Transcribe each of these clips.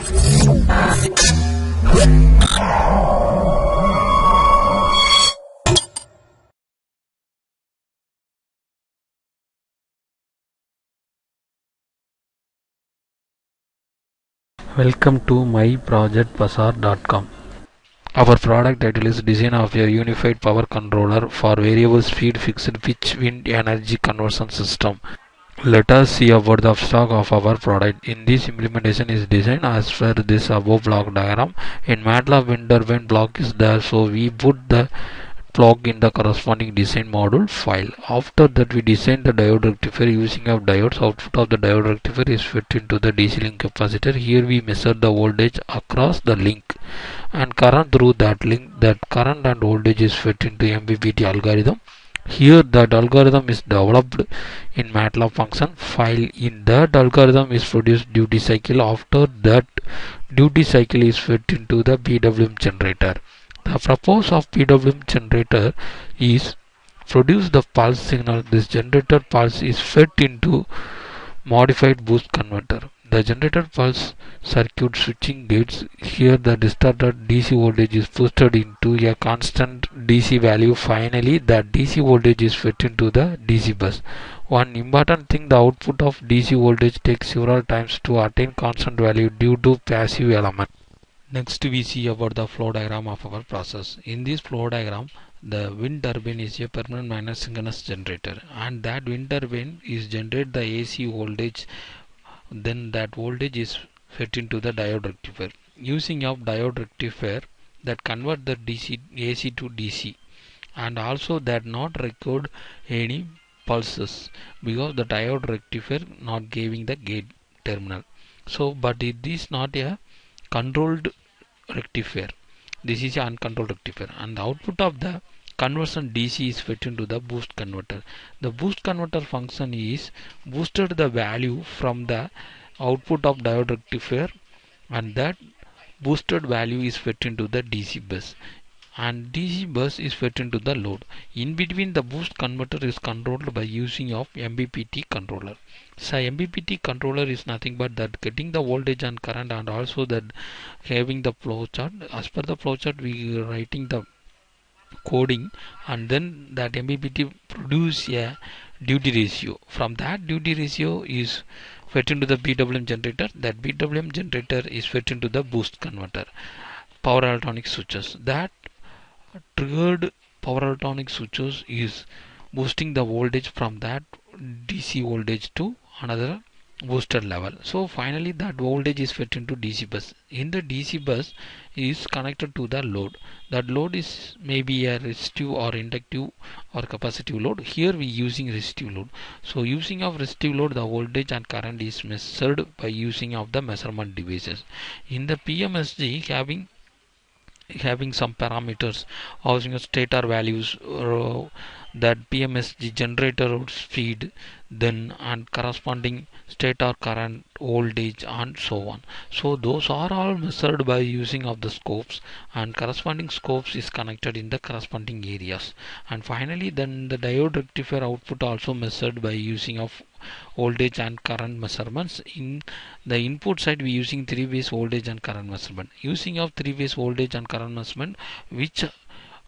Welcome to myprojectbazaar.com. Our product title is Design of a Unified Power Controller for Variable Speed Fixed Pitch Wind Energy Conversion System. Let us see about the abstract of our product. In this implementation is designed as per this above block diagram. In MATLAB wind turbine block is there, so we put the plug in the corresponding design module file. After that we design the diode rectifier using of diodes. Output of the diode rectifier is fed into the DC link capacitor. Here we measure the voltage across the link and current through that link. That current and voltage is fed into MPPT algorithm. Here that algorithm is developed in MATLAB function file. In that algorithm is produced duty cycle. After that duty cycle is fed into the PWM generator. The purpose of PWM generator is produce the pulse signal. This generator pulse is fed into modified boost converter. The generator pulse circuit switching gates. Here the distorted DC voltage is boosted into a constant DC value. Finally that DC voltage is fed into the DC bus. One important thing, the output of DC voltage takes several times to attain constant value due to passive element. Next we see about the flow diagram of our process. In this flow diagram, the wind turbine is a permanent minor synchronous generator, and that wind turbine is generate the AC voltage. Then that voltage is fed into the diode rectifier. Using of diode rectifier that convert the AC to DC, and also that not record any pulses because the diode rectifier not giving the gate terminal. So but it is not a controlled rectifier. This is an uncontrolled rectifier, and the output of the conversion DC is fed into the boost converter. The boost converter function is boosted the value from the output of diode rectifier, and that boosted value is fed into the DC bus, and DC bus is fed into the load. In between, the boost converter is controlled by using of MPPT controller. So MPPT controller is nothing but that getting the voltage and current, and also that having the flow chart. As per the flow chart we are writing the coding, and then that MPPT produce a duty ratio. From that duty ratio is fed into the PWM generator. That PWM generator is fed into the boost converter. Power electronic switches. That triggered power electronic switches is boosting the voltage from that DC voltage to another boosted level. So finally that voltage is fed into DC bus. In the DC bus is connected to the load. That load is maybe a resistive or inductive or capacitive load. Here we using resistive load. So using of resistive load, the voltage and current is measured by using of the measurement devices. In the PMSG having some parameters housing stator values, that PMSG generator speed, then and corresponding stator current, voltage, and so on. So those are all measured by using of the scopes, and corresponding scopes is connected in the corresponding areas. And finally then the diode rectifier output also measured by using of voltage and current measurements. In the input side we using three-phase voltage and current measurement. Using of three-phase voltage and current measurement, which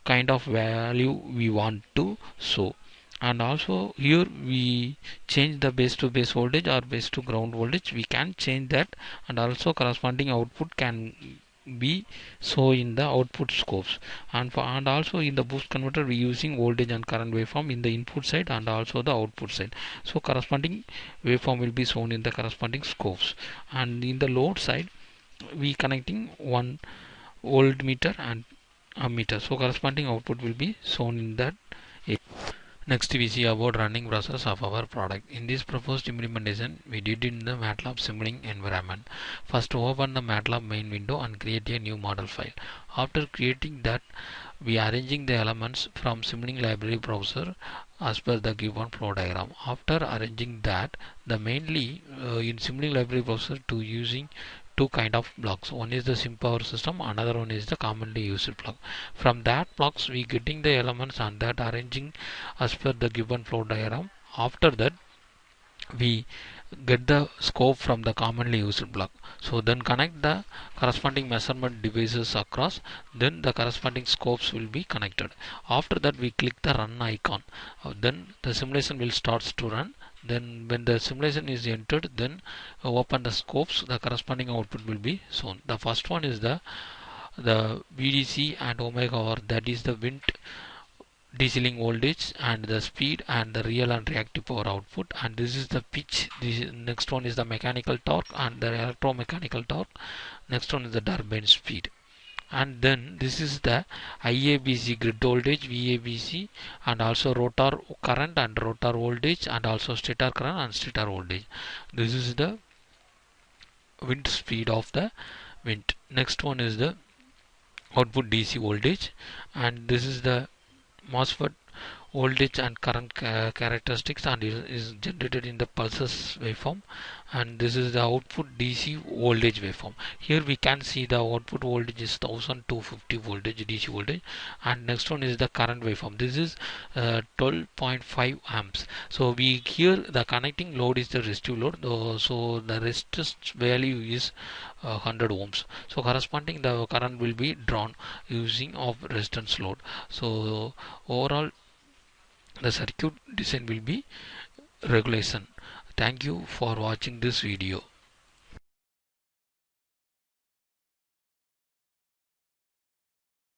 kind of value we want to show, and also here we change the base to base voltage or base to ground voltage, we can change that, and also corresponding output can be so in the output scopes. And also in the boost converter we using voltage and current waveform in the input side and also the output side. So corresponding waveform will be shown in the corresponding scopes. And in the load side we connecting one voltmeter and ammeter, so corresponding output will be shown in that area. Next we see about running process of our product. In this proposed implementation we did in the MATLAB simulating environment. First open the MATLAB main window and create a new model file. After creating that, we are arranging the elements from simulating library browser as per the given flow diagram. After arranging that, the mainly in simulating library browser to using two kind of blocks. One is the SimPower system, another one is the commonly used block. From that blocks we getting the elements and that arranging as per the given flow diagram. After that we get the scope from the commonly used block. So then connect the corresponding measurement devices across, then the corresponding scopes will be connected. After that we click the run icon. Then the simulation will start to run. Then when the simulation is entered, then open the scopes, the corresponding output will be shown. The first one is the VDC and omega r, that is the wind DC link voltage and the speed and the real and reactive power output, and this is the pitch. This next one is the mechanical torque and the electromechanical torque. Next one is the turbine speed, and then this is the IABC grid voltage, VABC, and also rotor current and rotor voltage, and also stator current and stator voltage. This is the wind speed of the wind. Next one is the output DC voltage, and this is the MOSFET voltage and current characteristics, and it is generated in the pulses waveform. And this is the output DC voltage waveform. Here we can see the output voltage is 1250 voltage DC voltage, and next one is the current waveform. This is 12.5 amps. So we here the connecting load is the resistive load, so the resistance value is 100 ohms. So corresponding the current will be drawn using of resistance load. So overall the circuit design will be regulation. Thank you for watching this video.